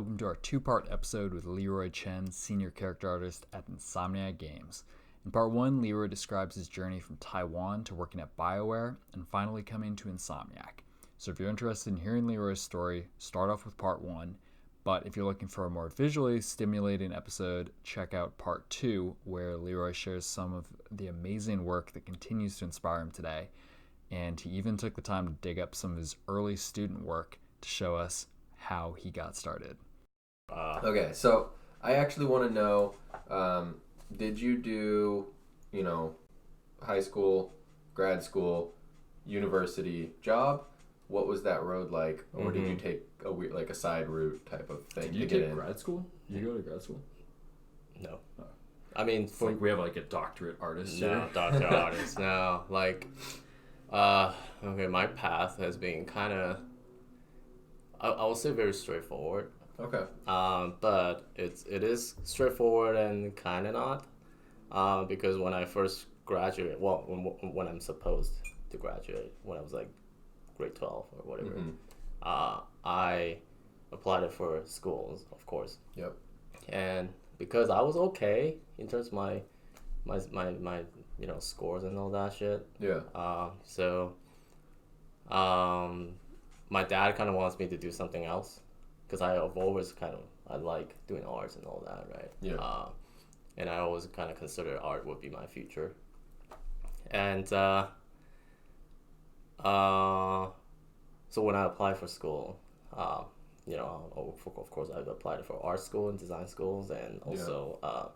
Welcome to our two-part episode with Leroy Chen, senior character artist at Insomniac Games. In part one, Leroy describes his journey from Taiwan to working at Bioware and finally coming to Insomniac. So if you're interested in hearing Leroy's story, start off with part one. But if you're looking for a more visually stimulating episode, check out part two, where Leroy shares some of the amazing work that continues to inspire him today. And he even took the time to dig up some of his early student work to show us how he got started. Okay, so I actually want to know, did you do, high school, grad school, university, job? What was that road like? Or did you take a side route type of thing Did you to get take in? grad school? Did you go to grad school? No. Oh. I mean, It's like we have like a doctorate artist here. no, doctor artist. No, okay, my path has been kind of, I would say very straightforward. Okay. But it is straightforward and kind of not, because when I first graduated, when I'm supposed to graduate, when I was like grade 12 or whatever, I applied it for schools, of course. Yep. And because I was okay in terms of my scores and all that shit. Yeah. My dad kind of wants me to do something else, because I've always I like doing arts and all that, right? Yeah. And I always kind of consider art would be my future. And so when I applied for school, of course I applied for art school and design schools, and also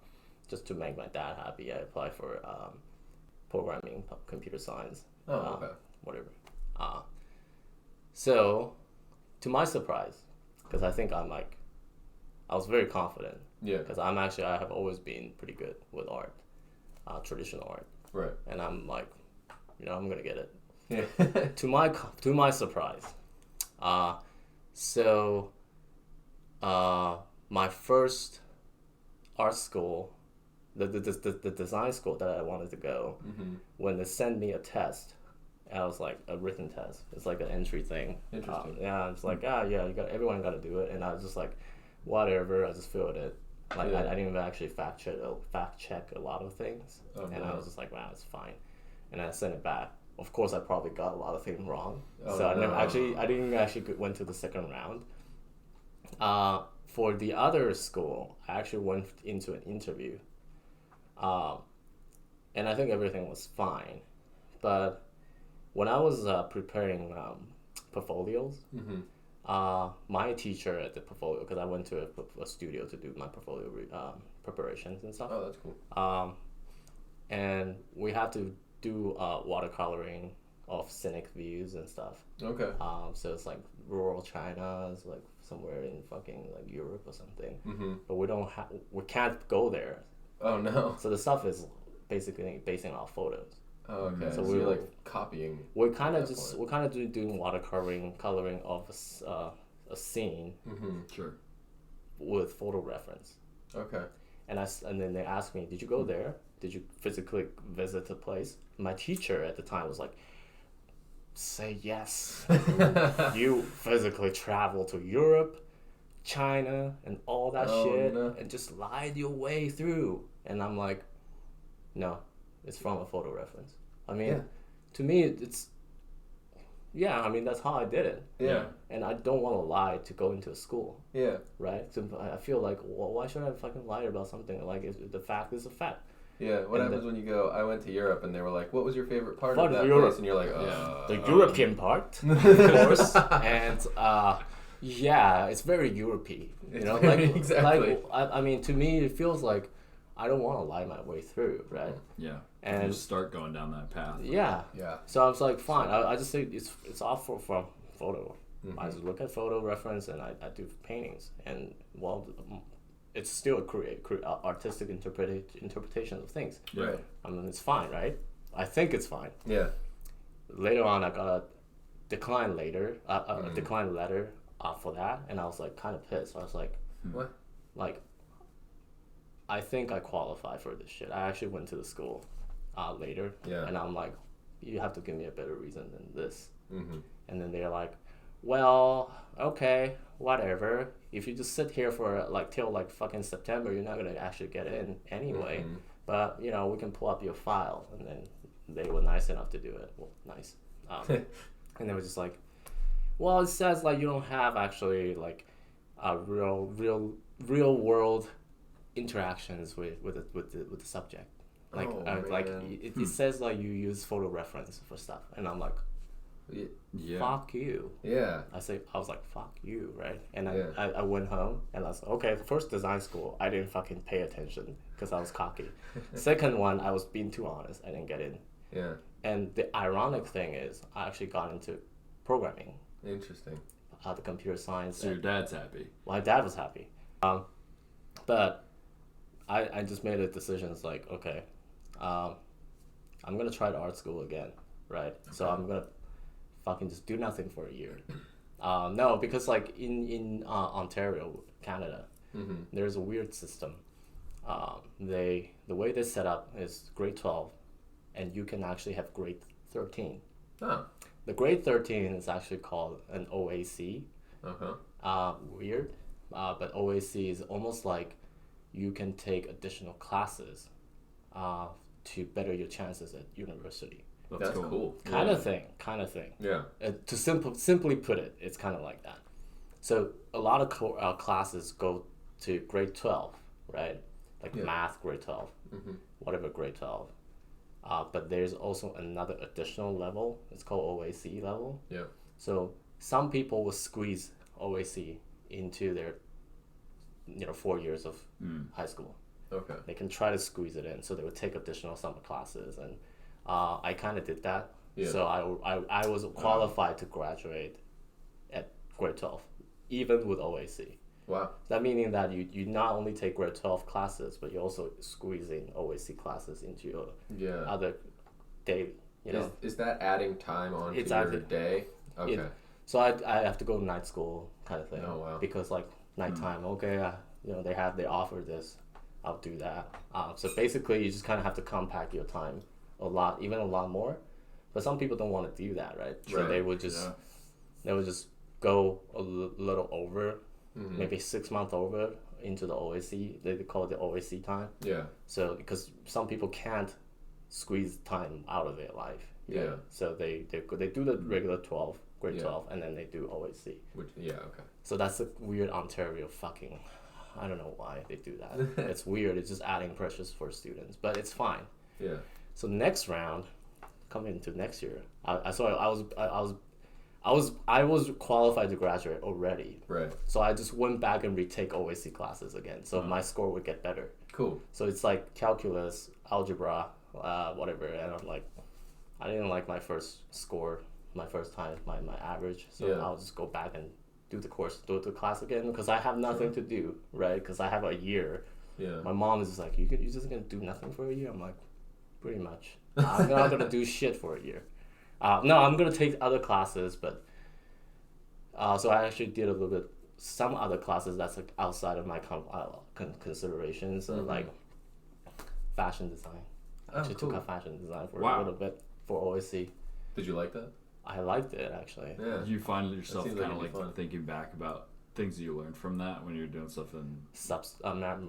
just to make my dad happy, I applied for programming, computer science, whatever. So, to my surprise, because I think I was very confident. Yeah. Because I have always been pretty good with art, traditional art. Right. And I'm like, I'm gonna get it. Yeah. To my surprise, my first art school, the design school that I wanted to go, when they sent me a test, I was like, a written test. It's like an entry thing. Interesting. It's like, everyone got to do it, and I was just like, whatever. I just filled it. I didn't even actually fact check a lot of things, I was just like, wow, it's fine, and I sent it back. Of course, I probably got a lot of things wrong, I didn't actually went to the second round. For the other school, I actually went into an interview, and I think everything was fine, but when I was preparing portfolios, my teacher at the portfolio, because I went to a studio to do my portfolio preparations and stuff. Oh, that's cool. And we had to do watercoloring of scenic views and stuff. Okay. So it's like rural China, it's like somewhere in fucking like Europe or something. But we can't go there. Oh no. So the stuff is basically basing off photos. Oh, okay. So we're like copying. We're kind of doing watercoloring of a scene. Sure. With photo reference. Okay. And then they asked me, did you go there? Did you physically visit the place? My teacher at the time was like, say yes. You physically travel to Europe, China, and all that shit, and just lied your way through. And I'm like, no, it's from a photo reference. I mean, to me, it's, that's how I did it. Yeah. And I don't want to lie to go into a school. Yeah. Right? So I feel like, well, why should I fucking lie about something? Like, the fact is a fact. Yeah, what happens when you go, I went to Europe, and they were like, what was your favorite part of that Europe. place? And you're like, the European part, of course. And, it's very European. Exactly. I mean, to me, it feels like I don't want to lie my way through, right? Yeah. And you just start going down that path. Yeah. Yeah. So I was like, fine. I just think it's all from photo. I just look at photo reference, and I do paintings. And, it's still a artistic interpretation of things. Yeah. Right. I mean, it's fine, right? I think it's fine. Yeah. Later on, I got a decline letter for that, and I was like kind of pissed. I was like, what? Like, I think I qualify for this shit. I actually went to the school later, and I'm like, you have to give me a better reason than this. And then they're like, well, okay, whatever. If you just sit here for like till like fucking September, you're not gonna actually get in anyway. Mhm. But you know, we can pull up your file, and then they were nice enough to do it. Well, nice. And they were just like, well, it says like you don't have actually like real world interactions with the subject. Like like man. it says like you use photo reference for stuff, and I'm like, Yeah. fuck you. Yeah. I was like, fuck you, right? And Yeah. I went home and I was like, okay, first design school, I didn't fucking pay attention because I was cocky. Second one, I was being too honest, I didn't get in. Yeah. And the ironic thing is, I actually got into programming, Interesting. the computer science. So your dad's happy. My dad was happy. But I just made a decision. It's like, okay, I'm going to try the art school again, right? Okay. So I'm going to fucking just do nothing for a year. No, because like in Ontario, Canada, there's a weird system. The way they set up is grade 12, and you can actually have grade 13. Oh. The grade 13 is actually called an OAC. Weird. But OAC is almost like you can take additional classes to better your chances at university. That's cool. Kind of thing. Yeah. To simply put it, it's kind of like that. So a lot of classes go to grade 12, right? Like math, grade 12, whatever grade 12. But there's also another additional level. It's called OAC level. Yeah. So some people will squeeze OAC into their 4 years of high school. Okay. They can try to squeeze it in, so they would take additional summer classes, and I kind of did that. Yeah. So I was qualified to graduate at grade 12, even with OAC. Wow. That meaning that you not only take grade 12 classes, but you also squeeze in OAC classes into your other day. Is that adding time onto your day? Okay. So I have to go to night school kind of thing. Oh wow. Because like nighttime, okay, they offer this, I'll do that. So basically, you just kind of have to compact your time a lot more. But some people don't want to do that, right? So they would just go a little over. Maybe 6 months over into the OAC. They call it the OAC time. Yeah. So because some people can't squeeze time out of their life. Right? Yeah. So they do the regular 12, grade 12, and then they do OAC. Okay. So that's a weird Ontario fucking. I don't know why they do that. It's weird. It's just adding pressures for students, but it's fine. Yeah. So next round, coming into next year, I was qualified to graduate already. Right. So I just went back and retake OAC classes again. So my score would get better. Cool. So it's like calculus, algebra, whatever. And I'm like, I didn't like my first score, my first time, my average. So I'll just go back and do the class again because I have nothing to do, right? Because I have a year. Yeah. My mom is just like, you're just going to do nothing for a year? I'm like, pretty much. I'm not going to do shit for a year. No, I'm going to take other classes, but so I actually did a little bit, some other classes that's like outside of my considerations, like fashion design. I actually took a fashion design for a little bit for OSC. Did you like that? I liked it, actually. Yeah. Did you find yourself kind of like thinking back about things you learned from that when you're doing stuff in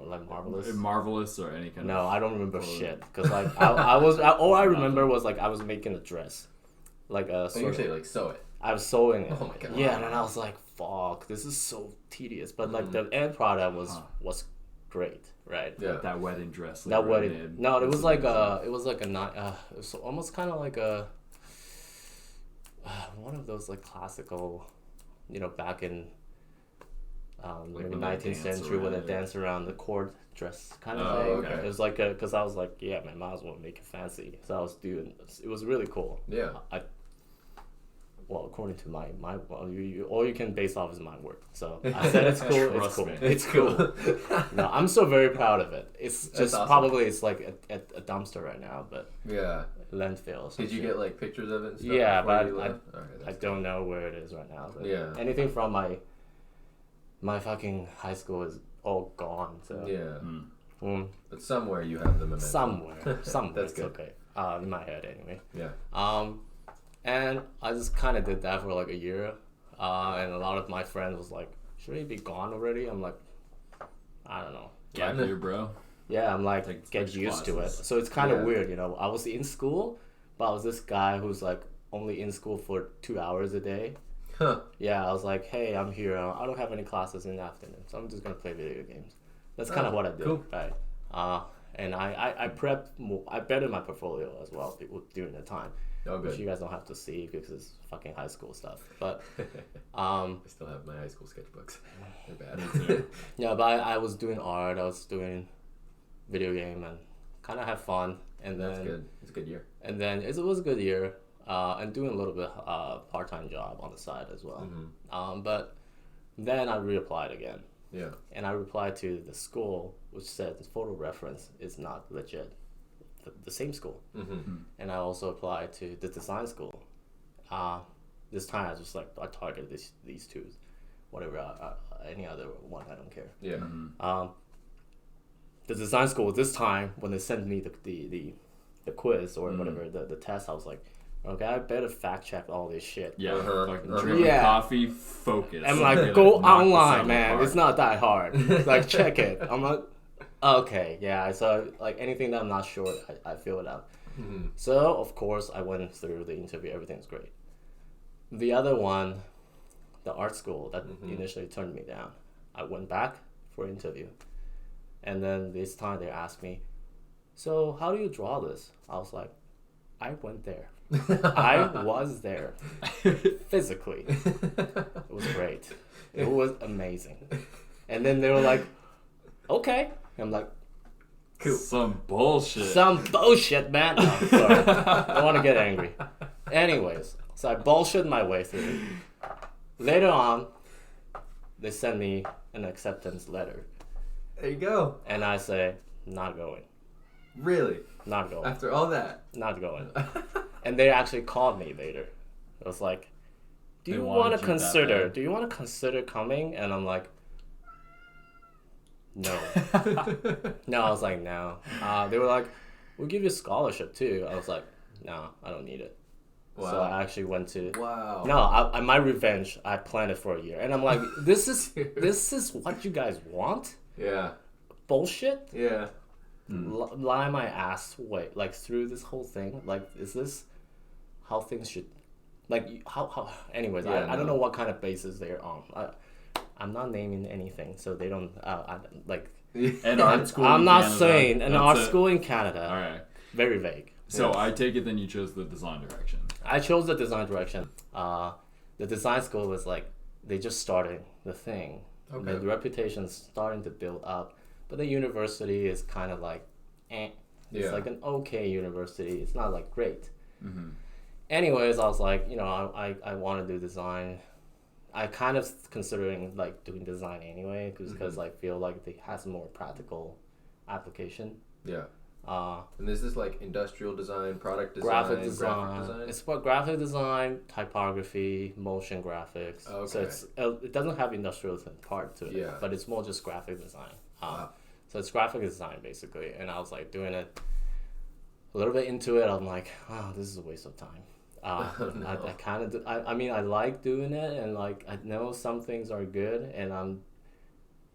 like Marvelous? Marvelous or any kind of... No, I don't remember shit. Because like, all I remember was like I was making a dress. Like a you say like sew it. I was sewing it. Oh my god. Yeah, and I was like, fuck, this is so tedious. But like the end product was great, right? Yeah. That wedding dress. That wedding. No, it was like it was almost kind of like a one of those like classical, back in like maybe 19th century when they dance around the court dress kind of thing. Okay. It was like because I was like, yeah, man, might as well make it fancy. So I was doing. It was really cool. Yeah. Well, according to my all you can base off is my work. So I said it's cool. It's cool. It's cool. No, I'm so very proud of it. It's just awesome. Probably it's like a dumpster right now, but landfill. Did you get like pictures of it and stuff? Yeah, but I don't know where it is right now. But anything from my fucking high school is all gone. So but somewhere you have the momentum. Somewhere. That's it's good. Okay. In my head anyway. Yeah. And I just kind of did that for like a year. And a lot of my friends was like, should he be gone already? I'm like, I don't know. Gap year, bro. Yeah, I'm like, Take get extra used to it. classes. So it's kind of Yeah. weird, you know. I was in school, but I was this guy who's like only in school for 2 hours a day. Huh. Yeah, I was like, hey, I'm here. I don't have any classes in the afternoon, so I'm just gonna play video games. That's kind of what I did, cool. right? And I prepped more. I bettered my portfolio as well during the time, Oh, which you good. guys don't have to see because it's fucking high school stuff. But I still have my high school sketchbooks. They're bad. yeah, but I was doing art. I was doing video game and kind of had fun. And then That's good. It's a good year. And then it was a good year, and doing a little bit part-time job on the side as well. But then I reapplied again, Yeah. and I replied to the school which said the photo reference is not legit, the same school. And I also applied to the design school. This time I just I targeted these two, whatever any other one, I don't care. Yeah. The design school this time, when they sent me the quiz or whatever the test, I was like, okay, I better fact check all this shit. Yeah. Uh-huh. Fucking Uh-huh. drinking Yeah. coffee, focus. I'm Really like, go knock the online, sound man. apart. It's not that hard. Like, check it. I'm like, okay, yeah. So like anything that I'm not sure, I fill it out. So of course I went through the interview. Everything's great. The other one, the art school that initially turned me down, I went back for interview, and then this time they asked me, so how do you draw this? I was like, I went there. I was there physically. It was great. It was amazing. And then they were like, okay. I'm like, Cool. Some bullshit. some bullshit, man. No, sorry. I don't want to get angry. Anyways, so I bullshit my way through. Later on, they send me an acceptance letter. There you go. And I say, not going. Really? Not going. After all that. Not going. And they actually called me later. It was like, do They you wanted want you to that consider? bad. Do you want to consider coming? And I'm like, no. No, I was like, no. They were like, we'll give you a scholarship too. I was like, no, I don't need it. So Wow. I actually went to. Wow. No, my revenge. I planned it for a year, and I'm like, this is what you guys want? Yeah. Bullshit. Yeah. Lie my ass wait like through this whole thing. Like, is this how things should? Like, how? Anyways, Yeah, I don't no. know what kind of basis they're on. I'm not naming anything, so they don't. Like, And art school. I'm in not Canada, saying an that's art it. school in Canada. All right. Very vague. So I take it then you chose the design direction. I chose the design direction. The design school was like, they just started the thing. Okay. The reputation's starting to build up, but the university is kind of like, eh. It's Yeah. like an okay university. It's not like great. Anyways, I was like, you know, I want to do design. I kind of considering like doing design anyway, because I feel like it has more practical application. Yeah. And is this like industrial design, product design, Graphic design. It's about graphic design, typography, motion graphics. So Okay. it doesn't have industrial part to it, Yeah. but it's more just graphic design. Wow. So it's graphic design basically, and I was like doing it a little bit into it. I'm like, oh, this is a waste of time. No. I kind of I mean I like doing it, and like I know some things are good, and I'm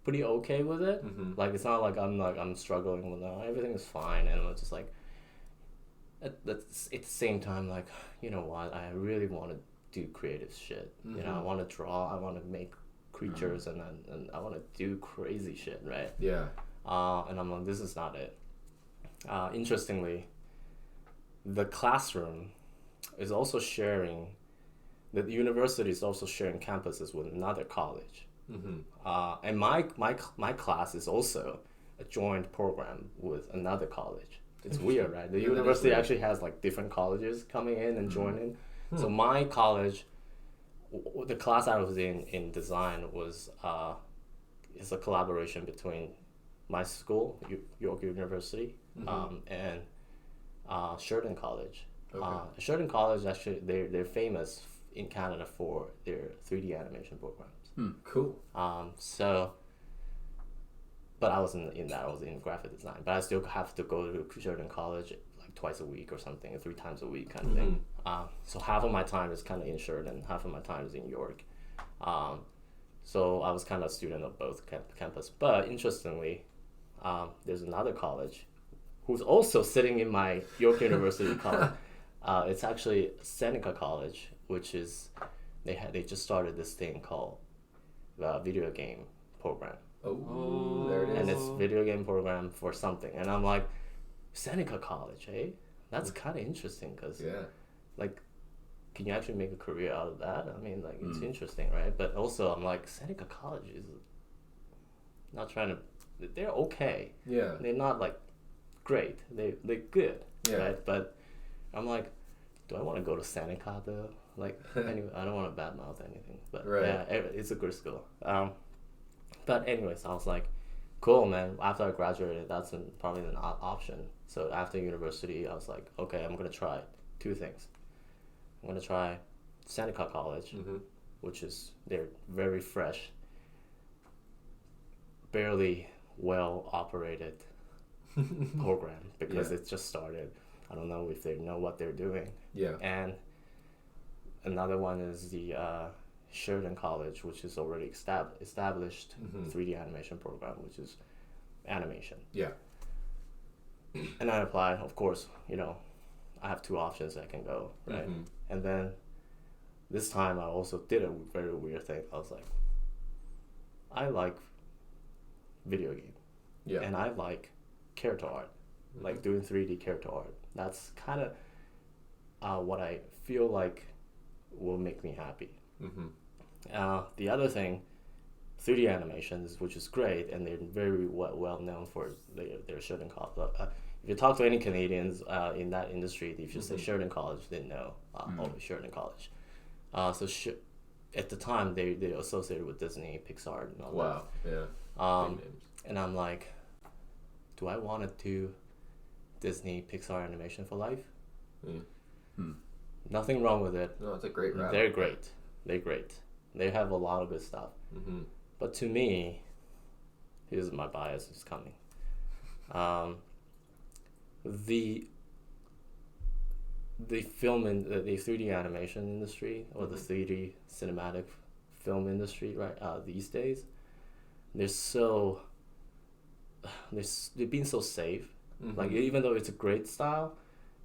pretty okay with it. Like, it's not like I'm struggling with no, everything is fine, and I'm just like at the same time, like, you know what, I really want to do creative shit. You know, I want to draw, I want to make creatures, and I want to do crazy shit, right? Yeah. And I'm like, this is not it. Interestingly, the classroom is also sharing, the university is also sharing campuses with another college. And my class is also a joint program with another college. It's weird, right? The Yeah, that is university weird. actually has like different colleges coming in and joining. So my college, the class I was in design was is a collaboration between my school, York University, and Sheridan College. Okay. Sheridan College, actually, they're famous in Canada for their 3D animation programs. Cool. So, but I wasn't in that. I was in graphic design, but I still have to go to Sheridan College like twice a week or something, 3 times a week kind of thing. So half of my time is kind of in Sheridan, half of my time is in York. So I was kind of a student of both campus. But interestingly, there's another college who's also sitting in my York University college. It's actually Seneca College, which is they just started this thing called the video game program. Oh, there it is. And it's video game program for something. And I'm like, Seneca College, eh? That's kind of interesting because, like, can you actually make a career out of that? I mean, like, it's interesting, right? But also, I'm like, Seneca College is not trying to... They're okay. Yeah. They're not, like, great. They're good, right? But I'm like, do I want to go to Seneca, though? Like, anyway, I don't want to badmouth anything. But, yeah, it's a good school. But anyways, I was like, cool, man. After I graduated, that's probably an option. So after university, I was like, okay, I'm going to try two things. I'm going to try Seneca College, which is, they're very fresh, barely well-operated program because it just started. I don't know if they know what they're doing. Yeah. And another one is the Sheridan College, which is already established 3D animation program, which is animation. Yeah. And I applied, of course, you know, I have two options I can go, right? And then this time I also did a very weird thing. I was like, I like video game. Yeah. And I like character art, like doing 3D character art. That's kind of what I feel like will make me happy. The other thing, 3D animations, which is great, and they're very well known for their Sheridan College. If you talk to any Canadians in that industry, if you say Sheridan College, they know Sheridan College. So at the time, they're associated with Disney, Pixar, and all that. Yeah. And I'm like, do I want to do Disney, Pixar animation for life? Nothing wrong with it. No, it's a great route. They're great. They have a lot of good stuff. But to me, here's my bias is coming. The film and the 3D animation industry or the 3D cinematic film industry, right? These days, they're being so safe. Like even though it's a great style,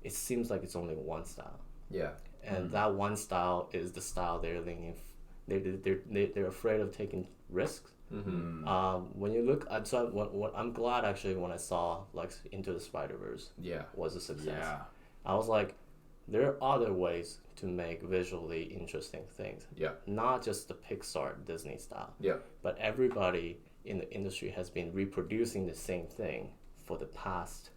it seems like it's only one style. Yeah. And that one style is the style they're leaning. They're afraid of taking risks. When you look, I'm glad actually when I saw like Into the Spider-Verse was a success. Yeah. I was like, there are other ways to make visually interesting things. Yeah. Not just the Pixar Disney style. Yeah. But everybody in the industry has been reproducing the same thing for the past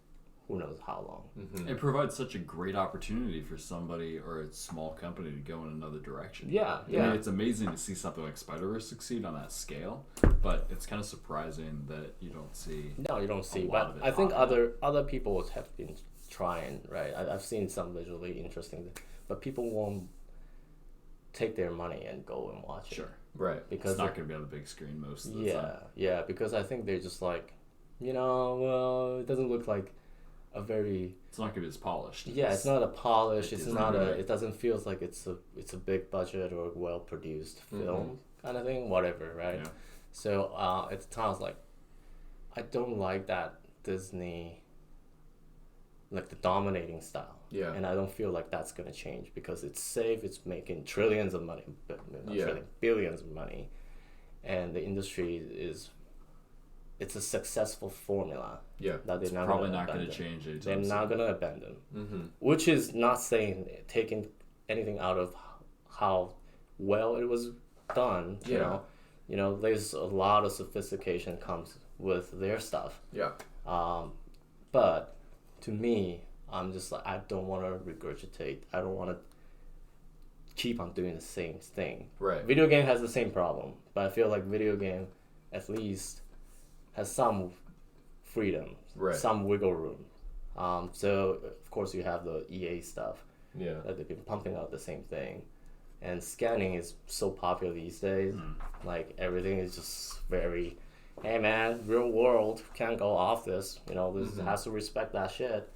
who knows how long. It provides such a great opportunity for somebody or a small company to go in another direction. Yeah. I mean, it's amazing to see something like Spider-Verse succeed on that scale, but it's kind of surprising that you don't see. No, you don't see. lot But of it I think popping other people have been trying, right? I've seen some visually interesting, but people won't take their money and go and watch it. Sure. Right. Because it's not going to be on the big screen most of the time. Yeah, because I think they're just like, well, it doesn't look like a very... It's not going to be as polished. Yeah, it's not a polish. It's not right. It doesn't feel like it's a big budget or well produced film kind of thing. Whatever, right? Yeah. So at the time, I was like, I don't like that Disney, like the dominating style. Yeah. And I don't feel like that's gonna change because it's safe. It's making trillions of money, billions of money, and the industry it's a successful formula. Yeah. That they're Probably not going to change it. They're not going to abandon. Which is not saying taking anything out of how well it was done. You know, there's a lot of sophistication comes with their stuff. Yeah. But to me, I'm just like, I don't want to regurgitate. I don't want to keep on doing the same thing. Right. Video game has the same problem, but I feel like video game at least has some freedom, some wiggle room. So of course you have the EA stuff. Yeah. That they've been pumping out the same thing, and scanning is so popular these days. Like everything is just very, hey man, real world, can't go off this. You know, this has to respect that shit.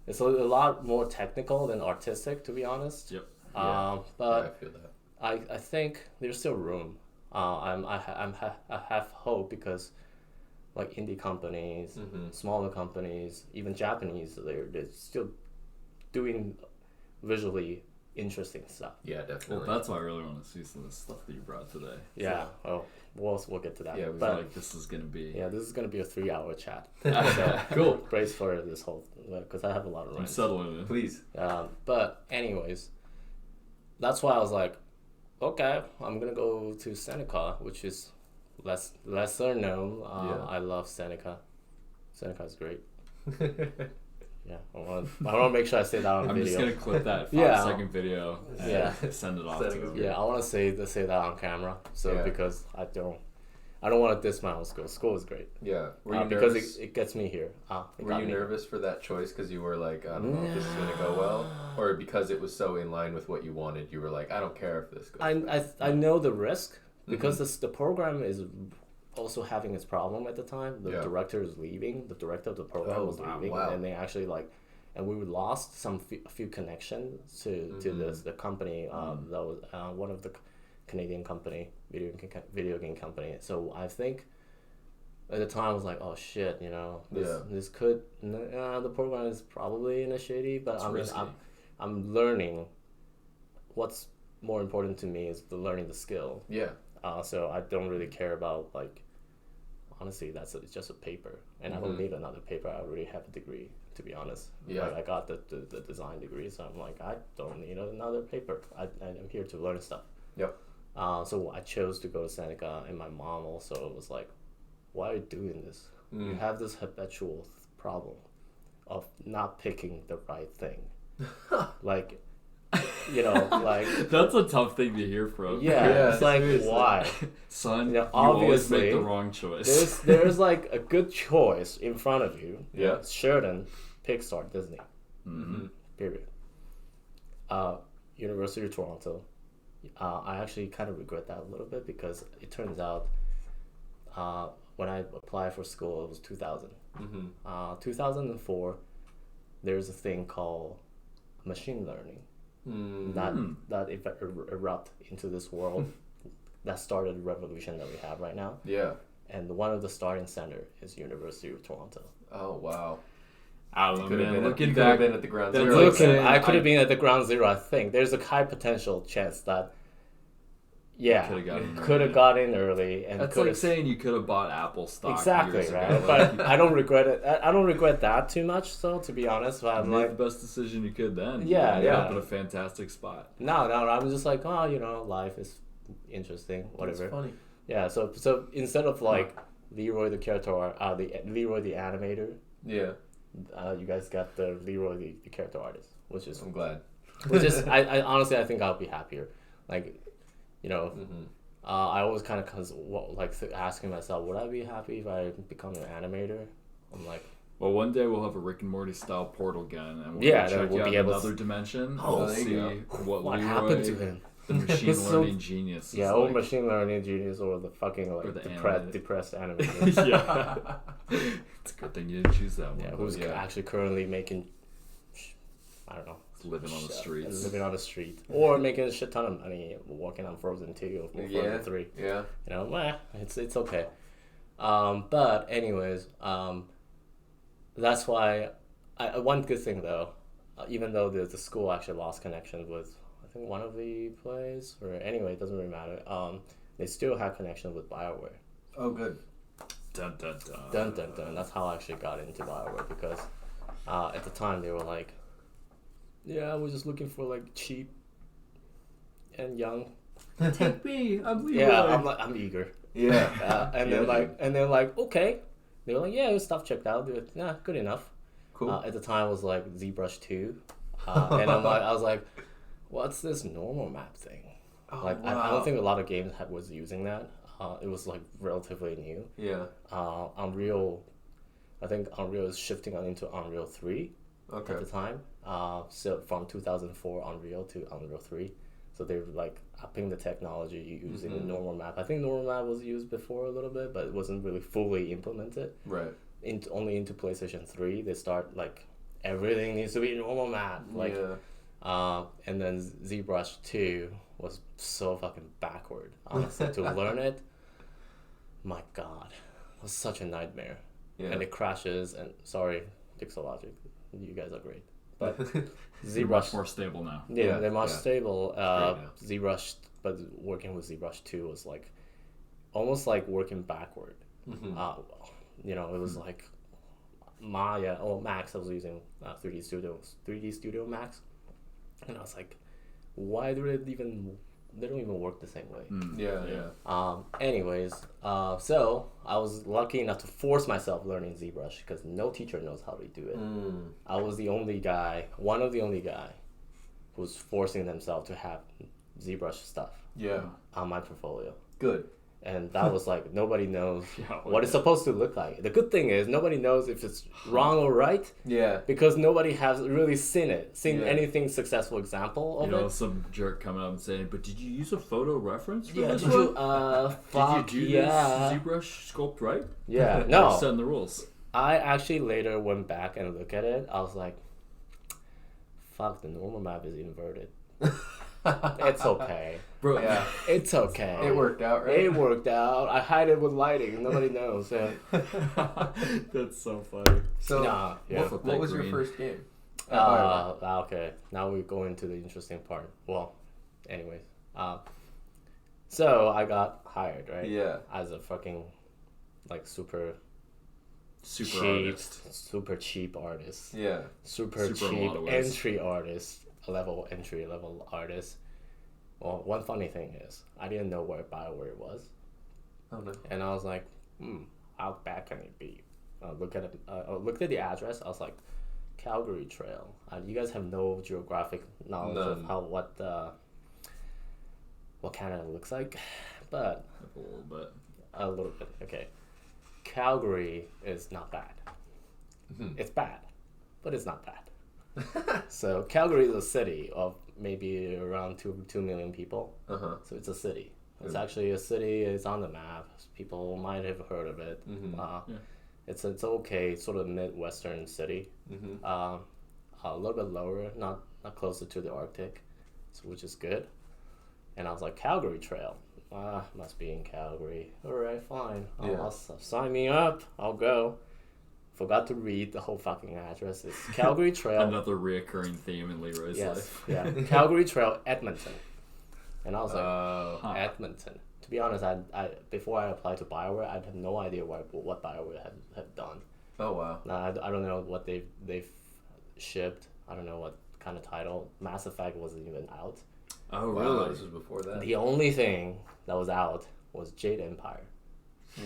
It's a lot more technical than artistic, to be honest. Yep. But I feel that. I think there's still room I have hope because like indie companies, smaller companies, even Japanese, they're still doing visually interesting stuff. Yeah, definitely. Well, that's why I really want to see some of the stuff that you brought today. Yeah. Oh, we'll get to that. Yeah, I feel like this is gonna be. Yeah, this is gonna be a 3-hour chat. Cool. Brace for this whole because I have a lot of I'm rants. settling in. Please. But anyways, that's why I was like, okay, I'm gonna go to Seneca, which is lesser known. I love Seneca. Seneca is great. Yeah, I want to make sure I say that on I'm video. just gonna clip that 5-second video and send it off to him. Yeah, I want to say that on camera. So because I don't want to diss my own school. School is great. Yeah. Were you because nervous? it gets me here. Were you nervous for that choice because you were like, I don't know if this is gonna go well, or because it was so in line with what you wanted, you were like, I don't care if this goes. I know the risk because the program is also having its problem at the time. The director is leaving. The director of the program was leaving, and they actually and we lost a few connections to the company. That was one of the Canadian company, video game company. So I think at the time I was like, oh shit, this could the program is probably in a shady, but I'm learning. What's more important to me is learning the skill. Yeah. So I don't really care about honestly, it's just a paper, and I don't need another paper. I already have a degree, to be honest. Yeah. I got the design degree, so I'm like, I don't need another paper. I'm here to learn stuff. Yep. So I chose to go to Seneca, and my mom also was like, why are you doing this? You have this habitual problem of not picking the right thing. That's a tough thing to hear from. Yeah, it's like, seriously. Why? Son, you always make the wrong choice. There's like a good choice in front of you. Yeah. Sheridan, Pixar, Disney. Period. University of Toronto. I actually kind of regret that a little bit because it turns out when I applied for school, it was 2000. 2004, there's a thing called machine learning. That erupt into this world that started the revolution that we have right now. Yeah. And one of the starting center is University of Toronto. Oh wow. I don't know, man. Looking back, been at the ground zero. I could have been at the ground zero. I think there's a high potential chance that could have got in early, and that's like saying you could have bought Apple stock. Exactly, right? Ago. But I don't regret it. I don't regret that too much, so to be honest. But I'm like the best decision you could then. Yeah, you ended up in a fantastic spot. No, I'm just like, life is interesting, whatever. It's funny. Yeah, so instead of like Leroy the character, Leroy the animator. Yeah. You guys got the Leroy the character artist, which is I'm glad. Which is I honestly I think I'll be happier. Like, I always kind of asking myself, would I be happy if I become an animator? I'm like, well, one day we'll have a Rick and Morty style portal gun, and we'll check we'll out be able another dimension. Oh, we'll see what Leroy, happened to him. The machine learning genius. Yeah, or machine learning genius, or the fucking depressed animator. Yeah, it's a good thing you didn't choose that one. Yeah, who's actually currently making, I don't know, living on the streets. Living on the street. Or making a shit ton of money working on Frozen 2 or Frozen 3. Yeah. It's okay. But anyways, that's why one good thing though, even though the school actually lost connection with I think one of the plays, or anyway, it doesn't really matter. They still have connection with Bioware. Oh, good. Dun dun dun. Dun dun dun. That's how I actually got into Bioware because at the time they were like, yeah, we're just looking for like cheap and young. Take me, I'm Leroy. Yeah, I'm eager. Yeah. And then like okay, they were like, yeah, stuff checked out. They were good enough. Cool. At the time it was like ZBrush 2, and I was like, what's this normal map thing? Wow. I don't think a lot of games was using that. It was like relatively new. Yeah. Unreal, I think Unreal is shifting into Unreal 3 at the time. So from 2004 Unreal to Unreal 3. So they were like upping the technology using the normal map. I think normal map was used before a little bit, but it wasn't really fully implemented. Right. Only into PlayStation 3 they start like everything needs to be normal map. And then ZBrush 2 was so fucking backward. Honestly, to learn it, my God, it was such a nightmare. Yeah. And it crashes. And sorry, Pixelogic, you guys are great. But They're much more stable now. yeah, they're much yeah. stable. Great now. ZBrush, but working with ZBrush 2 was like almost like working backward. You know, it was like Maya or Max. I was using 3D Studio Max, and I was like, why do they don't even work the same way? Anyways, so I was lucky enough to force myself learning ZBrush because no teacher knows how to do it. I was one of the only guy who was forcing themselves to have ZBrush stuff on my portfolio. Good. And that was like, nobody knows what it's supposed to look like. The good thing is nobody knows if it's wrong or right. Yeah. Because nobody has really seen anything successful example of it. Some jerk coming up and saying, but did you use a photo reference for this did one? Fuck, did you do this ZBrush sculpt right? Yeah, no. Setting the rules. I actually later went back and looked at it. I was like, fuck, the normal map is inverted. It's okay. Bro, Yeah. It's okay. It worked out, right? It worked out. I hide it with lighting. Nobody knows. Yeah. That's so funny. So, Nah, yeah. what was your first game? Okay. Now we go into the interesting part. Well, anyways. So I got hired, right? Yeah. As a fucking, like, super cheap, super cheap artist. Yeah. Super cheap entry entry level artist. Well, one funny thing is, I didn't know where Bioware was. Oh no. And I was like, how bad can it be? Looked at the address. I was like, Calgary Trail. You guys have no geographic knowledge of what Canada looks like, but a little bit. Okay, Calgary is not bad. It's bad, but it's not bad. So Calgary is a city of maybe around 2 million people. So it's a city. It's actually a city. It's on the map. People might have heard of it. It's okay, sort of midwestern city. A little bit lower, not closer to the Arctic, which is good. And I was like, Calgary Trail. Must be in Calgary. All right, fine. I'll sign me up. I'll go. Forgot to read the whole fucking address. It's Calgary Trail. Another reoccurring theme in Leroy's life. Yeah. Calgary Trail, Edmonton. And I was like, Edmonton. To be honest, I before I applied to Bioware, I had no idea what Bioware had done. Oh wow. I don't know what they've shipped. I don't know what kind of title. Mass Effect wasn't even out. Oh wow, really? This was before that. The only thing that was out was Jade Empire.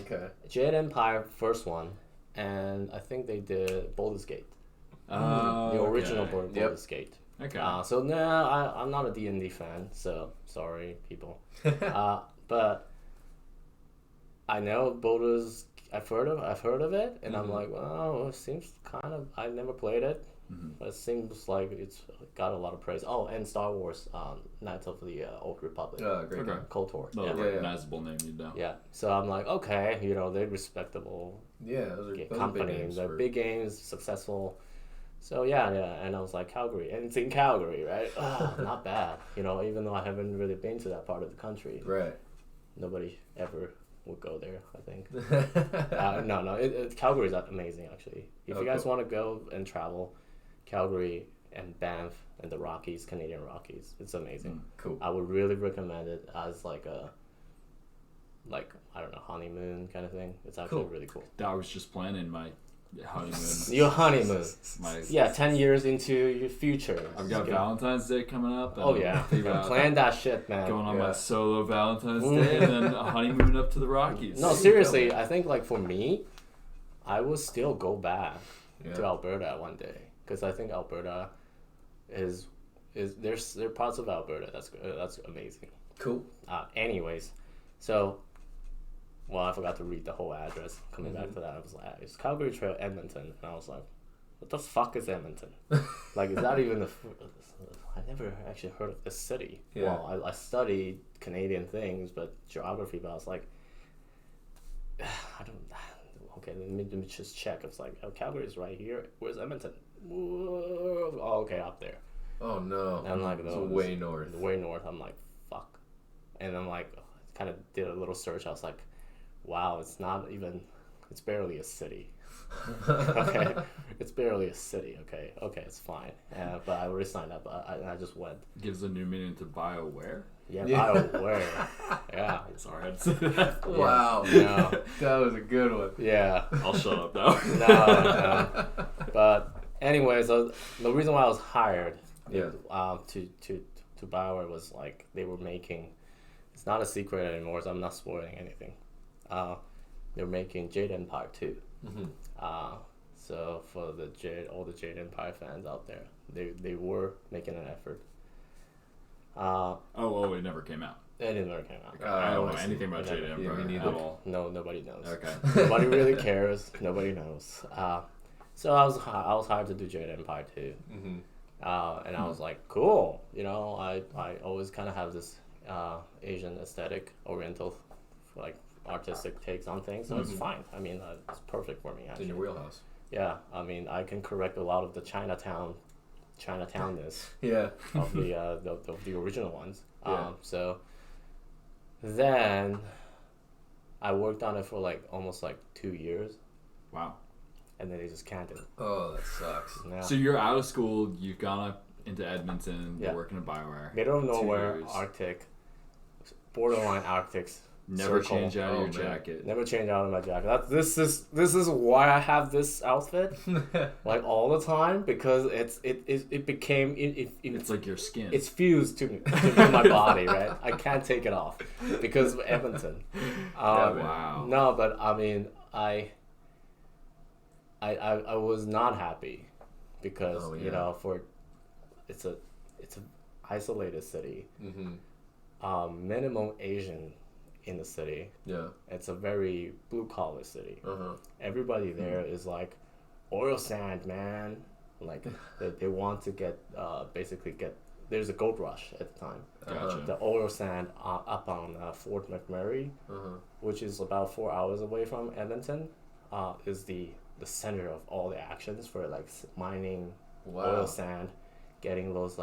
Okay. Jade Empire, first one. And I think they did Baldur's Gate. The original Baldur's Gate. Okay. So I'm not a D&D fan, so sorry, people. But I know Baldur's. I've heard of it, and I'm like, well, it seems kind of. I never played it, but it seems like it's got a lot of praise. Oh, and Star Wars, Knights of the Old Republic. Great. Okay. Colton Orr. No, recognizable name, you know. Yeah. So I'm like, okay, they're respectable. Yeah, those are company. They're big games, successful. So yeah, and I was like, Calgary, and it's in Calgary, right? Not bad, even though I haven't really been to that part of the country. Right. Nobody ever would go there, I think. No, Calgary is amazing, actually. If you guys want to go and travel, Calgary and Banff and the Rockies, Canadian Rockies, it's amazing. Cool. I would really recommend it as like a, I don't know, honeymoon kind of thing. It's actually really cool. I was just planning my honeymoon. Your honeymoon. 10 years into your future. I've got Valentine's Day coming up. Oh yeah, plan that shit, man. Going on my solo Valentine's Day and then a honeymoon up to the Rockies. No, seriously, I think for me, I would still go back to Alberta one day, because I think Alberta is there are parts of Alberta that's amazing. Cool. Anyways, so. Well, I forgot to read the whole address. Coming back to that, I was like, it's Calgary Trail, Edmonton. And I was like, what the fuck is Edmonton? Is that even I never actually heard of this city. Yeah. Well, I studied Canadian things, but geography, but I was like, okay, let me just check. It's like, Calgary is right here. Where's Edmonton? Oh, okay, up there. Oh, no. And I'm like, it's way north. Way north. I'm like, fuck. and I'm like, kind of did a little search. I was like, wow, it's barely a city. Okay, it's barely a city. Okay, it's fine. But I already signed up. I just went. Gives a new meaning to Bioware. Yeah, Bioware. Yeah. Sorry, I had to say that. Wow. Yeah. That was a good one. Yeah. I'll shut up now. No. But anyways, the reason why I was hired Yeah. to Bioware was like they were making. It's not a secret anymore, so I'm not spoiling anything. They're making Jade Empire 2. Mm-hmm. So for all the Jade Empire fans out there, they were making an effort. It never came out. It never came out. I don't know I see. anything about Jade Empire me at neither. all. No, nobody knows. Okay. Nobody really cares. Nobody knows. So I was hired to do Jade Empire 2. Mm-hmm. And I was like, cool. I always kind of have this Asian aesthetic, Oriental, like artistic takes on things. So it's fine. I mean, it's perfect for me. Actually. In your wheelhouse. Yeah, I mean, I can correct a lot of the Chinatownness Yeah. of the original ones. Yeah. So then I worked on it for almost 2 years, Wow. and then they just canned it. Oh, that sucks. Now, So you're out of school. You've gone up into Edmonton. Yeah. You're working at Bioware. middle of nowhere, 2 years. Arctic, borderline Arctic's. Never circle. change out of your man. jacket. Never change out of my jacket. This is why I have this outfit all the time, because it became It's like your skin. it's fused to my body, right? I can't take it off because of Edmonton. Wow. No, but I mean, I was not happy because it's a isolated city. Mm-hmm. Minimum Asian in the city. Yeah. It's a very blue collar city. Uh-huh. Everybody there is like oil sand, man. Like they want to basically get. There's a gold rush at the time. Gotcha. The oil sand up on Fort McMurray, which is about 4 hours away from Edmonton, is the center of all the actions for mining oil sand, getting those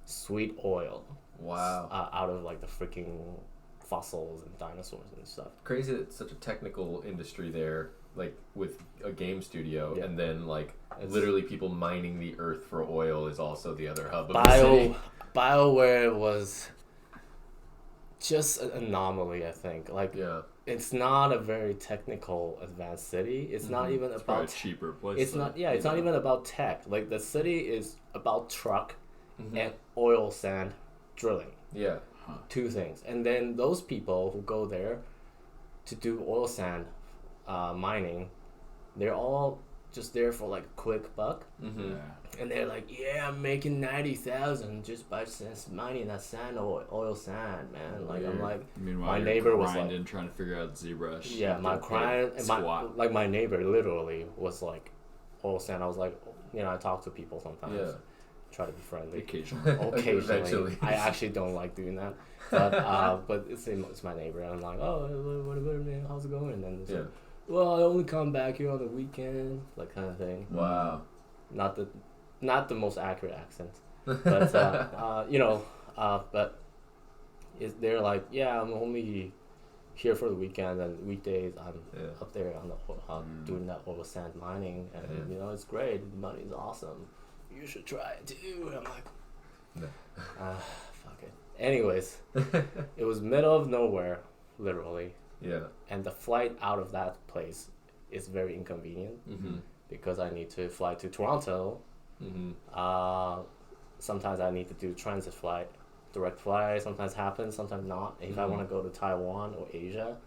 sweet oil Wow. out of the freaking fossils and dinosaurs and stuff. Crazy that it's such a technical industry there, with a game studio, Yeah. and then It's- literally people mining the earth for oil is also the other hub of the city. Bioware was just an anomaly, I think. Yeah. It's not a very technical advanced city. It's not even It's probably a about cheaper place. it's not it's not even about tech. The city is about truck and oil sand drilling. Yeah. Two things. And then those people who go there to do oil sand mining, they're all just there for quick buck. Mm-hmm. Yeah. And they're like, yeah, I'm making 90,000 just by mining that oil sand, man. I'm like, Meanwhile, my you're neighbor was grinding, trying to figure out ZBrush. yeah, my client, squat. my neighbor literally was oil sand. I was like, I talk to people sometimes. Yeah. Try to be friendly. Occasionally. Occasionally. Eventually. I actually don't like doing that. But it's my neighbor. And I'm like, oh, what, man, how's it going? And then it's like, well, I only come back here on the weekend, kind of thing. Wow. Not the most accurate accent, but but they're like, yeah, I'm only here for the weekend, and weekdays I'm up there on the doing that oil sand mining, and it's great. The money's awesome. You should try it too. And I'm like, fuck it. Anyways, it was middle of nowhere, literally. Yeah. And the flight out of that place is very inconvenient because I need to fly to Toronto. Sometimes I need to do transit flight, direct flight. Sometimes happens, sometimes not. If I want to go to Taiwan or Asia,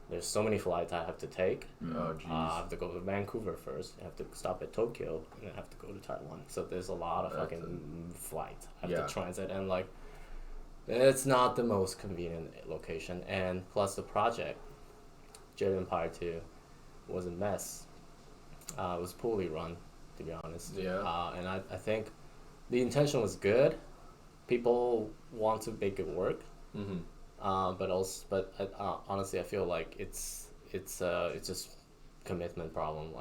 there's so many flights I have to take. Oh, jeez. I have to go to Vancouver first. I have to stop at Tokyo, and then I have to go to Taiwan. So there's a lot of fucking flights I have to transit, and it's not the most convenient location. And plus the project, Jade Empire 2, was a mess. It was poorly run, to be honest. Yeah. And I think the intention was good. People want to make it work. But honestly, I feel like it's just commitment problem.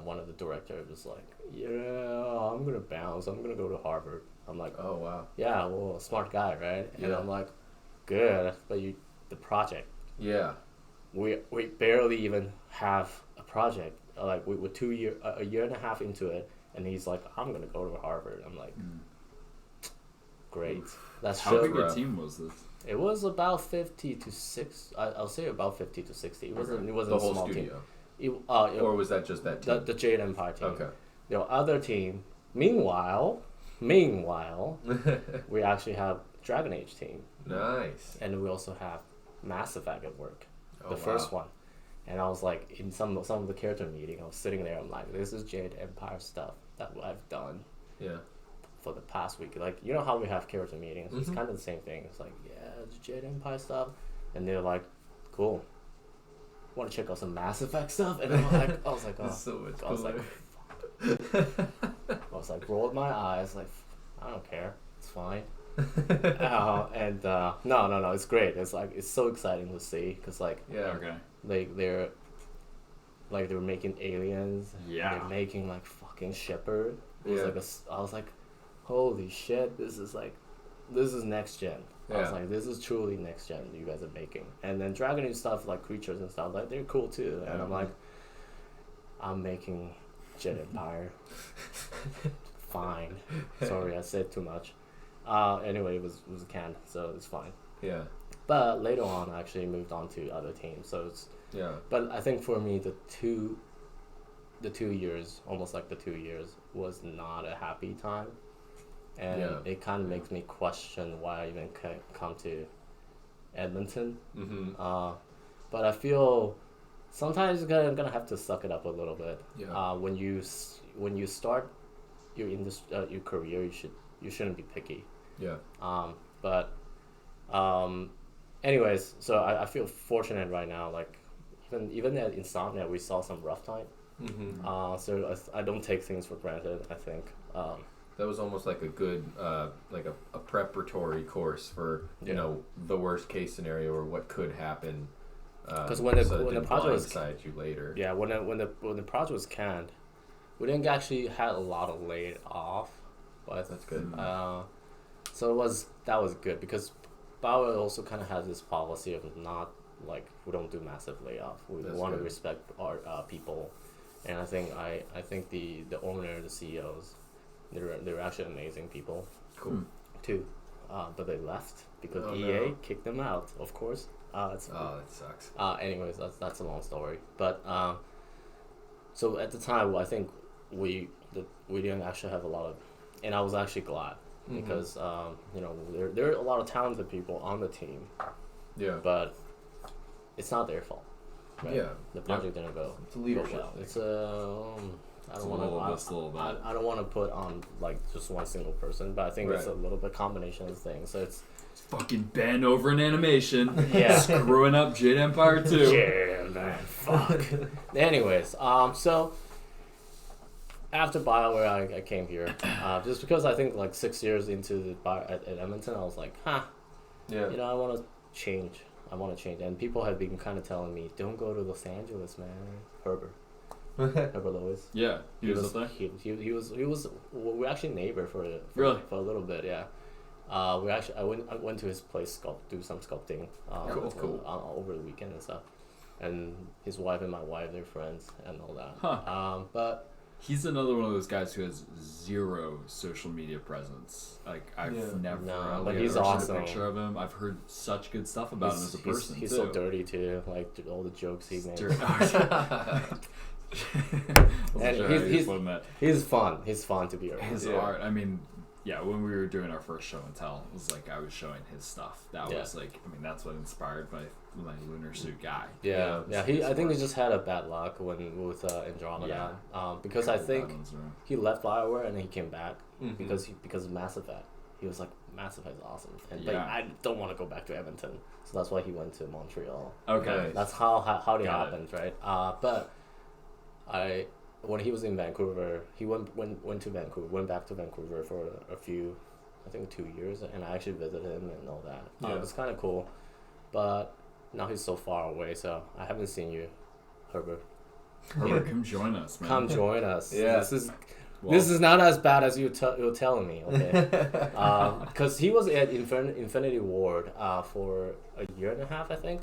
One of the directors was like, yeah, I'm gonna bounce. I'm gonna go to Harvard. I'm like, Oh, wow. yeah, well, smart guy, right? And Yeah. I'm like, good, but the project. Yeah. We barely even have a project. Like we were a year and a half into it, and he's like, I'm gonna go to Harvard. I'm like, great. That's How big rough. a team was this? It was about 50 to 60. I'll say about 50 to 60. It wasn't The a whole small studio. team. Or was that just that team? The Jade Empire team. Okay. The other team. Meanwhile, we actually have Dragon Age team, Nice. and we also have Mass Effect at work, Oh, the first wow. one. And I was like, in some of the character meeting, I was sitting there. I'm like, this is Jade Empire stuff that I've done Yeah. for the past week. Like, you know how we have character meetings? It's Mhm. kind of the same thing. It's like, yeah, it's Jade Empire stuff, and they're like, cool. Want to check out some Mass Effect stuff? And I was like, oh, It's so much I was like, cooler. I was like, rolled my eyes, like, I don't care, it's fine. No, it's great. It's like it's so exciting to see because like Yeah. Okay. they're making aliens. Yeah. They're making like fucking Shepard. It was Yeah. like I was like, holy shit, this is next gen. I was Yeah. like, this is truly next gen you guys are making. And then Dragon Age stuff like creatures and stuff like they're cool too. And I'm like, I'm making Jet Empire. Fine. Sorry, I said too much. Anyway, it was canned, so it's fine. Yeah. But later on, I actually moved on to other teams. So it's. Yeah. But I think for me, the 2 years, almost like the 2 years, was not a happy time, and Yeah. it kind of makes me question why I even come to Edmonton. Mm-hmm. But I feel sometimes you're gonna have to suck it up a little bit. Yeah. When you start your your career, you shouldn't be picky. Yeah. Anyways, so I feel fortunate right now. Like even at Insomniac, we saw some rough time. Mm-hmm. So I don't take things for granted. I think. That was almost like a good, like a preparatory course for you know the worst case scenario or what could happen. Because when the project was blindside you later. Yeah, when the project was canned, we didn't actually had a lot of laid off, but That's good. So that was good because Bioware also kind of has this policy of not like we don't do massive layoff. We That's want to good. respect our people, and I think the owner, the CEOs, they're actually amazing people. Cool. Too, but they left because Oh, EA no. kicked them out. Of course. That sucks. Anyways, that's a long story. But so at the time, I think we didn't actually have a lot of, and I was actually glad because you know there are a lot of talented people on the team, Yeah. but it's not their fault. Right? Yeah. The project didn't go. It's a leadership well. thing. It's I don't want that. I don't want to put on like just one single person, but I think it's a Right. little bit combination of things. So it's Fucking Ben over in animation. Yeah. Screwing up Jade Empire too. yeah, man, fuck. Anyways, so after Bioware, I came here just because I think like 6 years into at Edmonton, I was like, Yeah. you know, I want to change. And people have been kind of telling me, don't go to Los Angeles, man. Herbert Lewis. Yeah, he was up there. He was. We're actually neighbor for Really? for a little bit, yeah. I went to his place do some sculpting. Cool. Over the weekend and stuff, and his wife and my wife, they're friends and all that. Huh. But He's another one of those guys who has zero social media presence. Like I've never, No, like, but he's ever awesome. seen a picture of him. I've heard such good stuff about him as a person he's too. so dirty too. Like all the jokes he makes. And he's fun. He's fun to be around. His art. I mean, yeah. When we were doing our first show and tell, it was like I was showing his stuff. That was like, I mean, that's what inspired my lunar suit guy. Yeah. I think he just had a bad luck with Andromeda. Because I think he left Bioware and then he came back because of Mass Effect. He was like, Mass Effect is awesome, but I don't want to go back to Edmonton, so that's why he went to Montreal. Okay, that's how it happened, right? But when he was in Vancouver, he went to Vancouver, went back to Vancouver for a few, I think 2 years, and I actually visited him and all that. It was kind of cool, but now he's so far away, so I haven't seen you, Herbert. Herbert, come join us, man. Come join us. Yeah. This is not as bad as you're telling me, okay? Because he was at Infinity Ward for a year and a half, I think.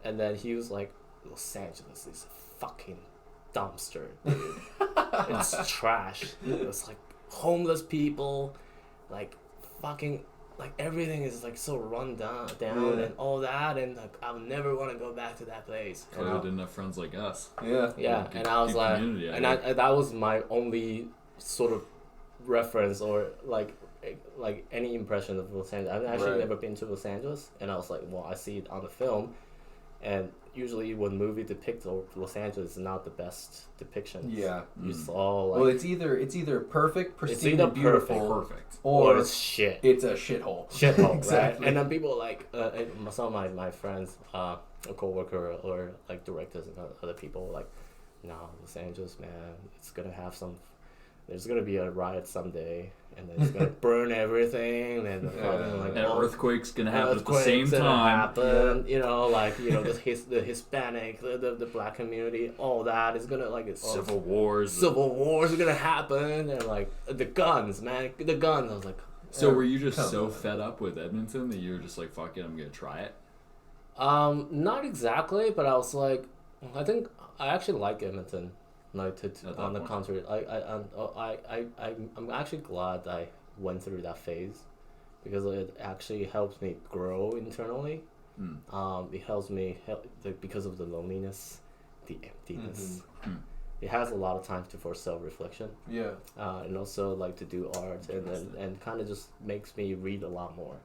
And then he was like, Los Angeles is a fucking dumpster, dude. It's trash. It's like homeless people, like fucking, like everything is like so run down and all that, and like I'll never want to go back to that place. Probably didn't have friends like us. Yeah, and I was like, and that was my only sort of reference or like any impression of Los Angeles. I've actually never been to Los Angeles, and I was like, well, I see it on the film, and usually when movie depicts Los Angeles, is not the best depiction. Yeah, you saw like, well, it's either perfect, pristine, and beautiful, perfect, or it's shit. It's a shithole. Exactly. Right? And then people like some of my friends, a coworker or like directors and other people were like, no, Los Angeles, man, it's gonna have some. There's gonna be a riot someday, and then it's gonna burn everything, and like an earthquake's gonna happen at the same time. You know, like the Hispanic, the black community, all that is gonna like civil wars are gonna happen, and like the guns, man, the guns. I was like, so were you just so fed up with Edmonton that you were just like, fuck it, I'm gonna try it? Not exactly, but I was like, I think I actually like Edmonton. Like on the contrary, I'm actually glad I went through that phase, because it actually helps me grow internally. It helps me because of the loneliness, the emptiness. It has a lot of time for self-reflection. Yeah. And also like to do art, and kind of just makes me read a lot more.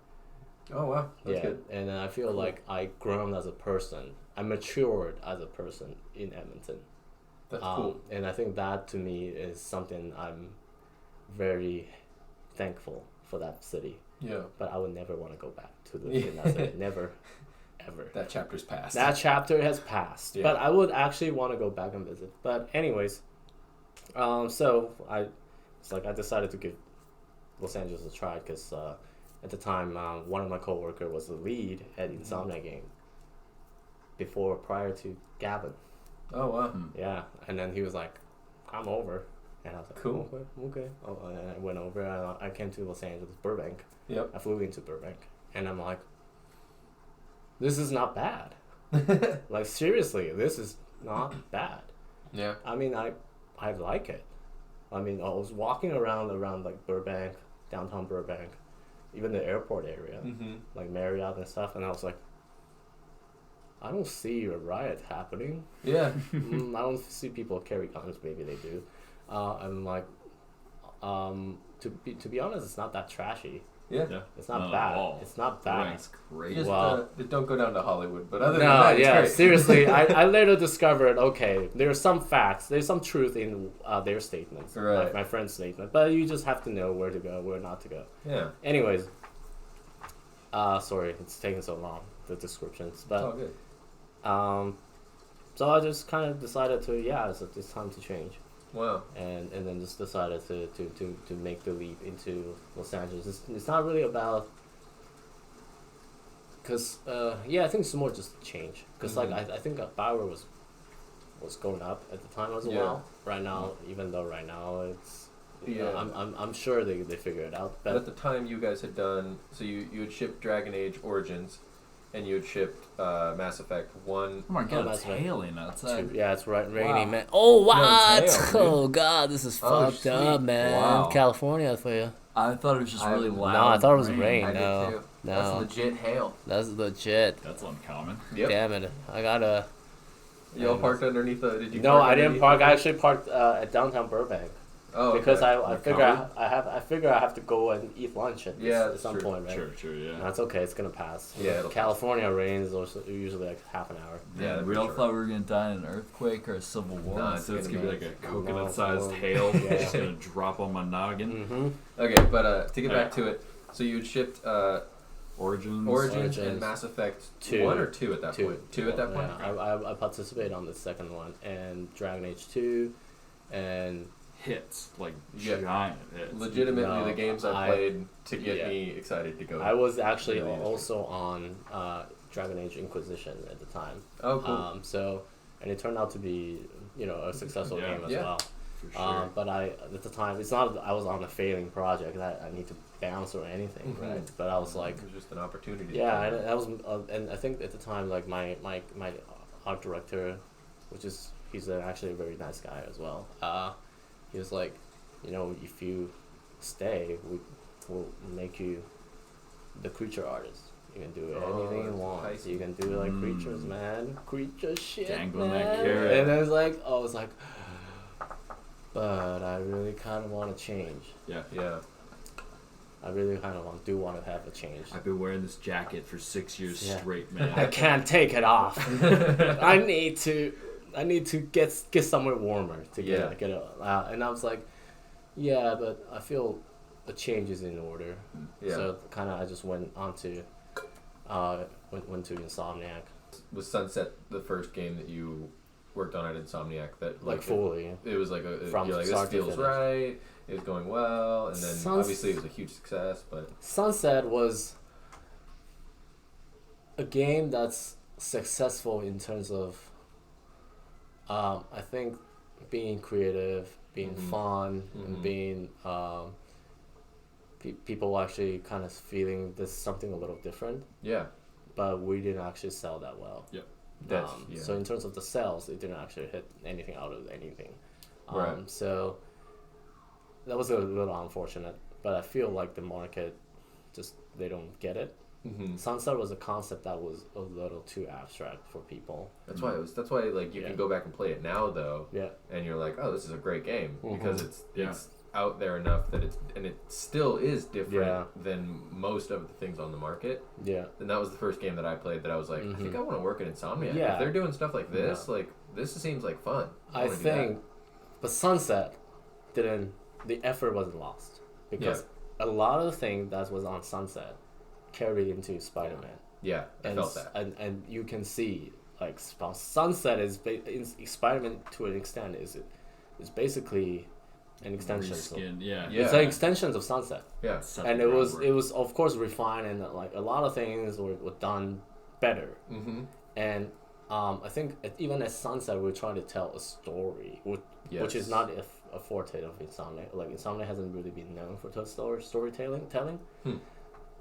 Oh wow, that's good. And I feel like I grown as a person. I matured as a person in Edmonton. That's cool. And I think that to me is something I'm very thankful for that city. Yeah. But I would never want to go back to live in that city. Never, ever. That chapter's passed. That chapter has passed. Yeah. But I would actually want to go back and visit. But anyways, so I decided to give Los Angeles a try, because at the time one of my coworkers was the lead at Insomniac game prior to Gavin. Oh wow. Yeah, and then he was like, "Come over," and I was like, "Cool, okay." Oh, and I went over. And I came to Los Angeles, Burbank. Yep. I flew into Burbank, and I'm like, "This is not bad. Like seriously, this is not bad." Yeah. I mean, I like it. I mean, I was walking around like Burbank, downtown Burbank, even the airport area, like Marriott and stuff, and I was like, I don't see a riot happening. Yeah. I don't see people carry guns. Maybe they do. I'm like, to be honest, it's not that trashy. Yeah. It's not bad. It's not bad. It's great. Just, don't go down to Hollywood. But other than that, it's great. Seriously, I later discovered, okay, there's some facts, there's some truth in their statements, right. Like my friend's statement. But you just have to know where to go, where not to go. Yeah. Anyways, sorry, it's taking so long, the descriptions. But it's all good. So I just kind of decided it's time to change. Wow. And then just decided to make the leap into Los Angeles. It's not really about, because I think it's more just change. Because like I think Bioware was going up at the time as well. Right now, even though right now it's I'm sure they figure it out. But at the time, you guys had done, so you had shipped Dragon Age Origins. And you had shipped Mass Effect 1. Oh my god, it's hailing outside. Yeah, it's raining, man. Oh, what? No, god, this is fucked up, man. Wow. California for you. I thought it was just really loud. No, I thought it was rain. I No. did too. That's legit hail. That's legit. That's uncommon. Yep. Damn it. I gotta... You all parked underneath the... Did you? No, I didn't park. I actually parked at downtown Burbank. Oh, because okay. I figure I have to go and eat lunch at some point, right? Sure, yeah. That's okay. It's gonna pass. Yeah, California rains usually like half an hour. Yeah, we all thought we were gonna die in an earthquake or a civil war. No, so it's gonna be like a coconut-sized no. hail. It's gonna drop on my noggin. Okay, but to get back to it, so you had shipped Origins and Mass Effect 2. 1 or 2 at that point? 2 at that point? Yeah, I participated on the second one, and Dragon Age 2, and... hits, like giant hits. Legitimately, the games I played to get me excited to go. I was actually also on Dragon Age Inquisition at the time. Oh, cool. And it turned out to be, a successful game as well. For sure. But at the time, it's not that I was on a failing project that I need to bounce or anything, right? But I was like, it was just an opportunity. yeah, and that was, and I think at the time, like my art director, he's actually a very nice guy as well. He was like, if you stay, we'll make you the creature artist. You can do anything you want. Nice. You can do like creatures, man. Creature shit, Dangling man. that carrot. And I was like, but I really kind of want to change. Yeah. I really kind of want to have a change. I've been wearing this jacket for 6 years straight, man. I can't take it off. I need to get somewhere warmer to get it out. And I was like, yeah, but I feel a change is in order. Yeah. So kind of I just went to Insomniac. Was Sunset the first game that you worked on at Insomniac that Like fully. It was like From you're like, this start to feels finish. right. It was going well, and then obviously it was a huge success. But Sunset was a game that's successful in terms of, I think, being creative, being fun, and being people actually kind of feeling this something a little different. yeah, But we didn't actually sell that well. Yep. So in terms of the sales, it didn't actually hit anything out of anything. Right. So that was a little unfortunate. But I feel like the market they don't get it. Sunset was a concept that was a little too abstract for people. That's why like you can go back and play it now though. Yeah. And you're like, oh, this is a great game because it's Yeah. out there enough that it still is different Yeah. than most of the things on the market. Yeah. And that was the first game that I played that I was like, I think I want to work at Insomniac. Yeah. If they're doing stuff like this, like this seems like fun. I wanna do that. think, but Sunset the effort wasn't lost because a lot of the thing that was on Sunset carried into Spider-Man. Yeah, I felt that. And you can see like Sunset is Spider-Man to an extent is basically an extension. Reskin, yeah. Yeah. It's an extension of Sunset. Yeah. Set And the it was groundwork. of course refined and like a lot of things were done better. And I think even at Sunset we're trying to tell a story, which is not a forte of Insomniac. Like Insomniac hasn't really been known for storytelling.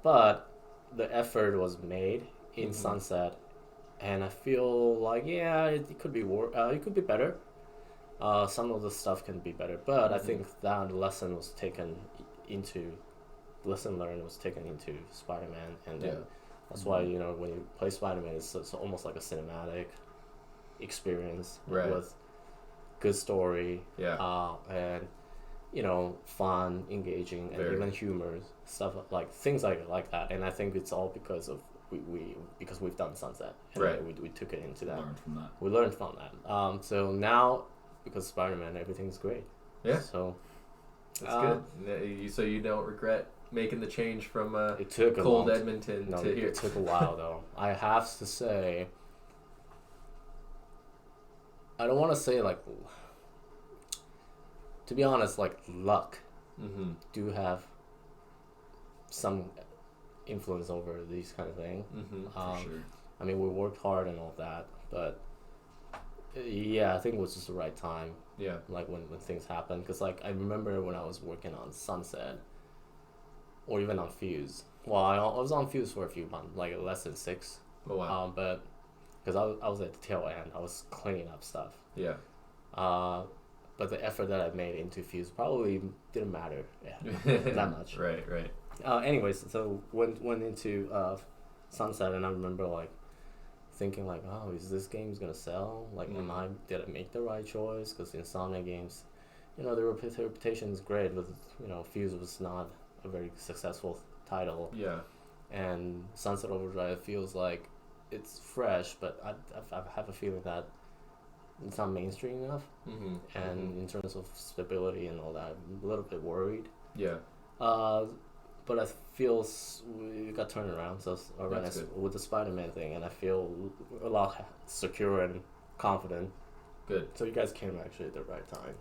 But the effort was made in Sunset, and I feel like it could be it could be better. Some of the stuff can be better, but I think that lesson learned was taken into Spider-Man, and then that's why when you play Spider-Man, it's almost like a cinematic experience with good story, and fun, engaging, and even humor stuff like things like that. And I think it's all because of because we've done Sunset, and we took it into that. We learned from that. So now because Spider-Man, everything's great. Yeah. So that's good. So you don't regret making the change from it took cold Edmonton to here. It took a while though. I have to say, I don't want to say like, to be honest, like luck do have some influence over these kind of things. For sure. I mean, we worked hard and all that, but I think it was just the right time. Yeah. Like when things happen, because like I remember when I was working on Sunset, or even on Fuse. Well, I was on Fuse for a few months, like less than 6. Oh wow. But because I was at the tail end, I was cleaning up stuff. Yeah. But the effort that I made into Fuse probably didn't matter that much. Right. Anyways, so went into Sunset, and I remember like thinking like, oh, is this game's gonna sell? Like, did I make the right choice? Because Insomniac games, their reputation is great, but Fuse was not a very successful title. Yeah. And Sunset Overdrive feels like it's fresh, but I have a feeling that it's not mainstream enough. And in terms of stability and all that, I'm a little bit worried. Yeah. But I feel we got turned around with the Spider-Man thing, and I feel a lot secure and confident. Good. So you guys came actually at the right time.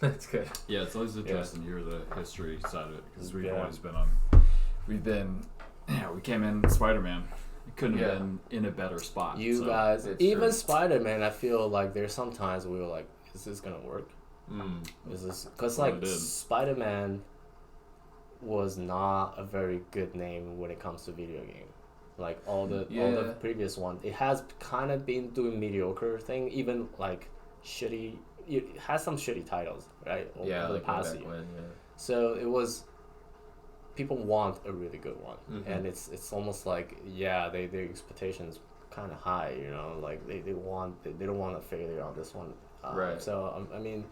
That's good. Yeah, it's always interesting to hear the history side of it, because we've always been we came in Spider-Man. It couldn't have been in a better spot. You guys, even Spider-Man, I feel like there's sometimes we were like, is this gonna work? Is this because Oh, like it did. Spider-Man was not a very good name when it comes to video game. Like all the previous ones, it has kind of been doing mediocre thing. Even like shitty, it has some shitty titles, right? Yeah, Over like the past back year. when, So it was. People want a really good one, Mm-hmm. and it's almost like their expectations kind of high, you know, like they don't want a failure on this one, Right. So I mean,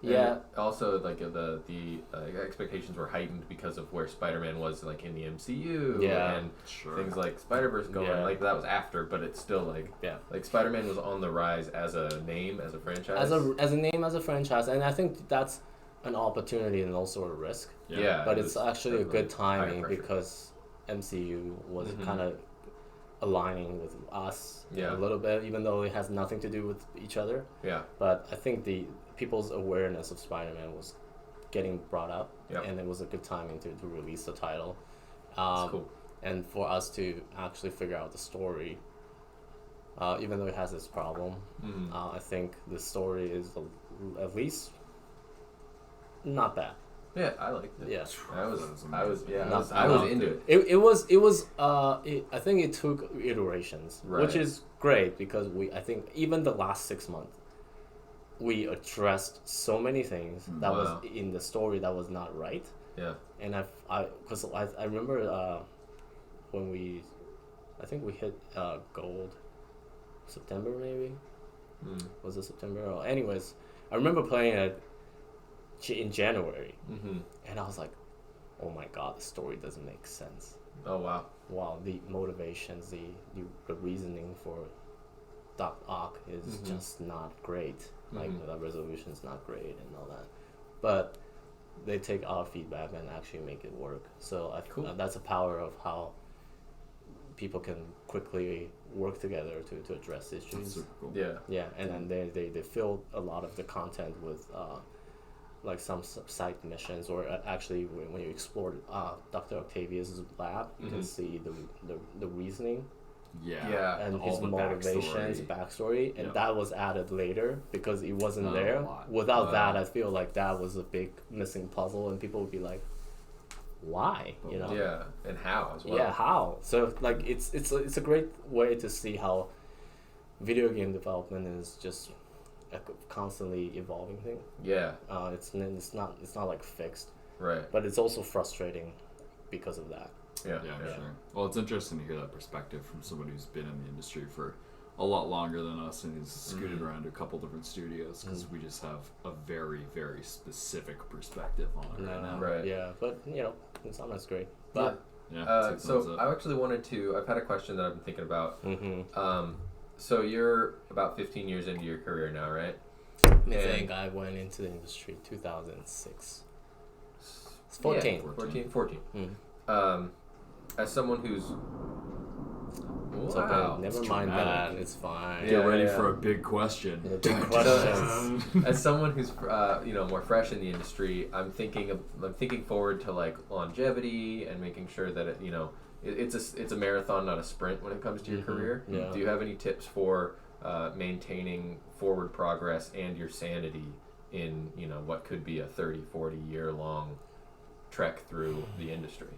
And yeah, also, like the expectations were heightened because of where Spider-Man was like in the MCU. Yeah. And Sure. things like Spider-Verse going. Yeah. Like that was after, but it's still like yeah. like Spider-Man was on the rise as a name, as a franchise. As a name, as a franchise, and I think that's an opportunity and also a risk. Yeah. But it it's was actually a good definitely higher timing pressure. because MCU was Mhm. kind of aligning with us Yeah. a little bit, even though it has nothing to do with each other. Yeah. But I think the people's awareness of Spider-Man was getting brought up, Yep. and it was a good timing to release the title. It's cool. And for us to actually figure out the story, even though it has this problem, Mhm. I think the story is at least not bad. Yeah, I liked it. Yeah. I was Not- I was into it. It was I think it took iterations, Right. which is great because I think even the last 6 months we addressed so many things that Wow. was in the story that was not right. Yeah. And I remember when I think we hit gold September maybe. Was it September? Oh, anyways, I remember playing it in January, Mm-hmm. and I was like, oh my god, the story doesn't make sense. Oh wow. Wow, the motivations, the reasoning for Doc Ock is Mhm. just not great. Like Mhm. the resolution's not great and all that. But they take our feedback and actually make it work. So Cool. that's a power of how people can quickly work together to address That's issues. super cool. Yeah. Yeah, and then they fill a lot of the content with like some side missions, or actually when you explore Dr. Octavius' lab, you can Mhm. see the reasoning Yeah. Yeah. and all his the motivations, backstory, and Yeah. that was added later because it wasn't Not a there. lot. Without Wow. that, I feel like that was a big missing puzzle, and people would be like, "Why?" You know? Yeah. And how as well. Yeah, how? So like it's a great way to see how video game development is just a constantly evolving thing. Yeah. It's not like fixed, Right. but it's also frustrating because of that. Yeah. Yeah, Yeah. sure. Well, it's interesting to hear that perspective from somebody who's been in the industry for a lot longer than us and has scooted around to a couple different studios because we just have a very, very specific perspective on it right now. Right. Yeah, but Insomniac's great. But Yeah. take So those up. I actually wanted to. I've had a question that I've been thinking about. mm-hmm. So you're about 15 years into your career now, right? I And- think I went into the industry 2006. It's 14. Yeah, 14. Mm. As someone who's It's wow. okay. Never It's mind dramatic. that. It's fine. Get Yeah, ready yeah. for a big question. The big questions. as someone who's more fresh in the industry, I'm thinking forward to like longevity and making sure that it's a marathon, not a sprint when it comes to your career. Yeah. Do you have any tips for maintaining forward progress and your sanity in what could be a 30, 40 year long trek through the industry?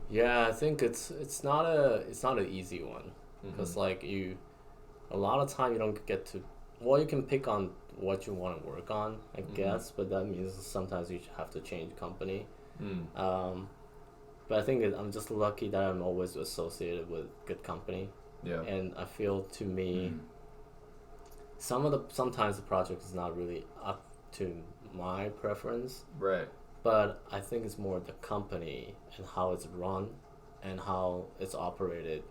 Yeah, I think it's not an easy one because like a lot of time you don't get to. Well, you can pick on what you want to work on, I guess, but that means sometimes you have to change company. But I think I'm just lucky that I'm always associated with good company, Yeah. and I feel to me, sometimes the project is not really up to my preference, Right. but I think it's more the company and how it's run and how it's operated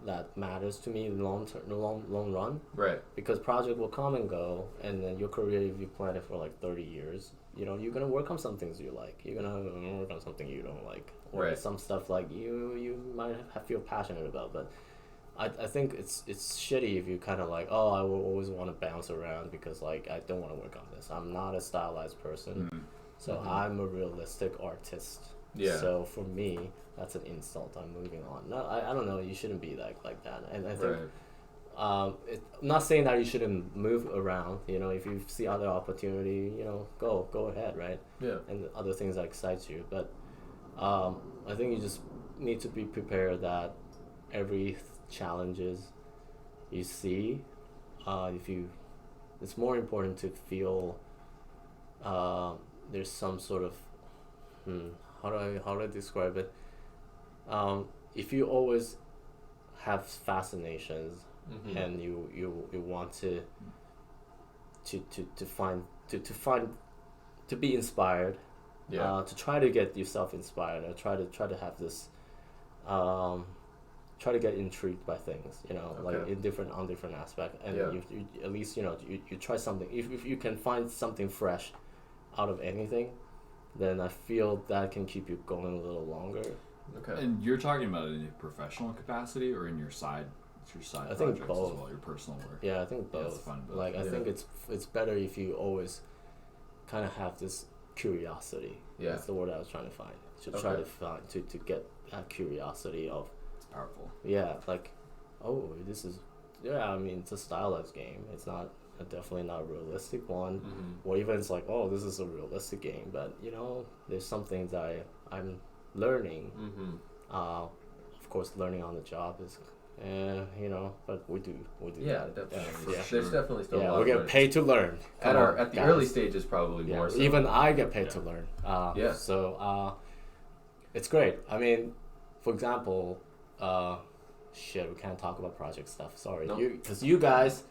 that matters to me in the long run. Right. Because project will come and go, and then your career, if you plan it for like 30 years, you're gonna work on some things you like. You're gonna work on something you don't like, or Right. some stuff like you might feel passionate about. But I think it's shitty if you kind of like, oh, I will always want to bounce around because like I don't want to work on this. I'm not a stylized person, so I'm a realistic artist. Yeah. So for me, that's an insult. I'm moving on. No, I don't know. You shouldn't be like that. And I think Right. I'm not saying that you shouldn't move around. You know, if you see other opportunity, you know, go ahead, right? Yeah. And other things that excite you. But I think you just need to be prepared that every challenges you see, it's more important to feel there's some sort of how do I describe it? If you always have fascinations and you want to be inspired, to try to get yourself inspired, or try to have this try to get intrigued by things, you know, like on different aspects, and you at least, you know, you try something. If you can find something fresh out of anything, then I feel that can keep you going a little longer. Okay. And you're talking about it in a professional capacity or in your side? It's your side I projects think both. as well, your personal work. Yeah, I think both. It's fun, both. Like I think it's better if you always kind of have this curiosity. Yeah. That's the word I was trying to find. To try to find to get that curiosity of. It's powerful. Yeah, like, oh, this is. Yeah, I mean, it's a stylized game. It's not definitely not a realistic one, or even it's like, oh, this is a realistic game. But you know, there's some things that I'm learning. Of course, learning on the job is, you know, but we do. Yeah, that. definitely. Yeah. There's definitely still a lot we of get learning. paid to learn. At the early stages, probably more so. Even I get paid to learn. So it's great. I mean, for example, we can't talk about project stuff. Sorry, because you guys.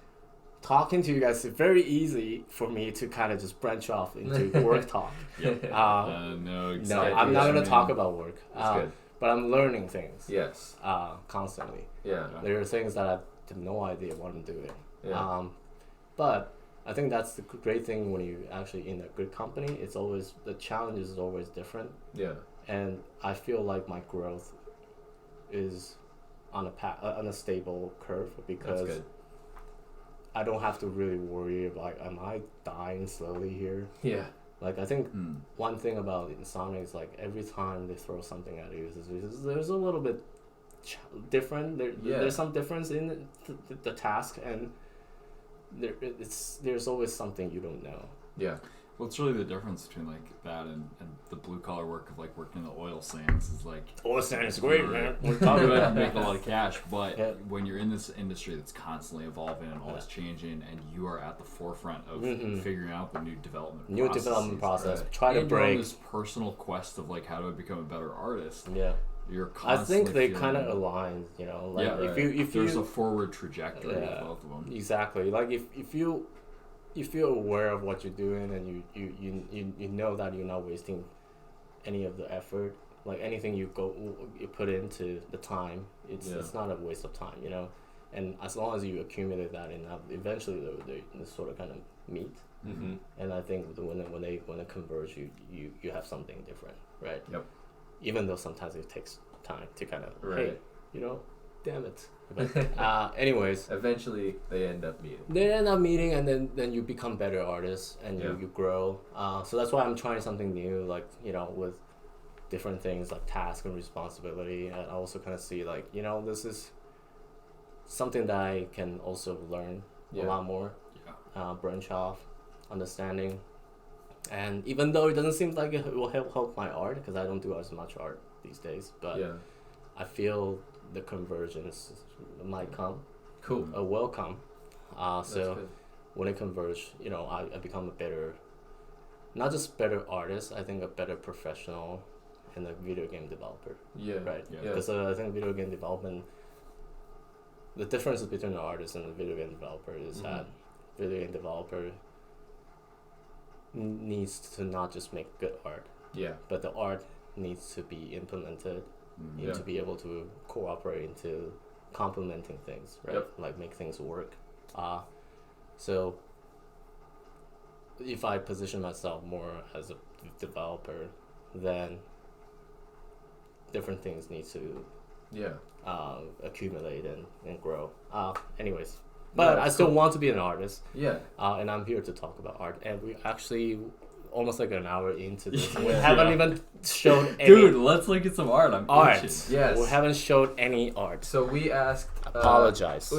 Talking to you guys is very easy for me to kind of just branch off into work talk. No, I'm not going to talk about work. Good. But I'm learning things. Yes. Constantly. Yeah. There are things that I have no idea what I'm doing. Yeah. But I think that's the great thing when you actually in a good company. It's always the challenge is always different. Yeah. And I feel like my growth is on a stable curve because. That's good. I don't have to really worry about, am I dying slowly here? Yeah. Like, I think one thing about Insomniac is, like, every time they throw something at you, there's a little bit different. There's some difference in the task, and there's always something you don't know. Yeah. Well, it's really the difference between like that and the blue collar work of like working in the oil sands is like oil sands is great, man. We're talking about making a lot of cash, but when you're in this industry that's constantly evolving and always changing, and you are at the forefront of figuring out the new development process, right. Try to and break you're on this personal quest of like how do I become a better artist. Yeah. You're I think constantly they kind of align, you know. Like if there's a forward trajectory with both of them. Exactly. Like if you feel aware of what you're doing, and you know that you're not wasting any of the effort, like anything you put into the time, it's not a waste of time, you know. And as long as you accumulate that enough, eventually they sort of kind of meet. And I think when they converge, you have something different, right? Yep. Even though sometimes it takes time to kind of hey, you know, damn it. But, anyways, eventually they end up meeting. They end up meeting, and then you become better artists, and you grow. So that's why I'm trying something new, like, you know, with different things like task and responsibility. And I also kind of see, like, you know, this is something that I can also learn a lot more, branch off, understanding. And even though it doesn't seem like it will help my art, because I don't do as much art these days, but I feel the convergence might come. Cool. Will come. So good. When it converge, you know, I become a better, not just better artist, I think a better professional and a video game developer. Yeah. Right? Because I think video game development, the difference between the artist and the video game developer is that video game developer needs to not just make good art. Yeah. But the art needs to be implemented. You need to be able to cooperate into complementing things, right? Like make things work. So if I position myself more as a developer, then different things need to accumulate and grow. Anyways, but I still want to be an artist. Yeah. And I'm here to talk about art. And we actually almost like an hour into this. We haven't even showed any. Dude, let's look at some art. I'm itching. Yes. We haven't showed any art. So we asked. Apologize.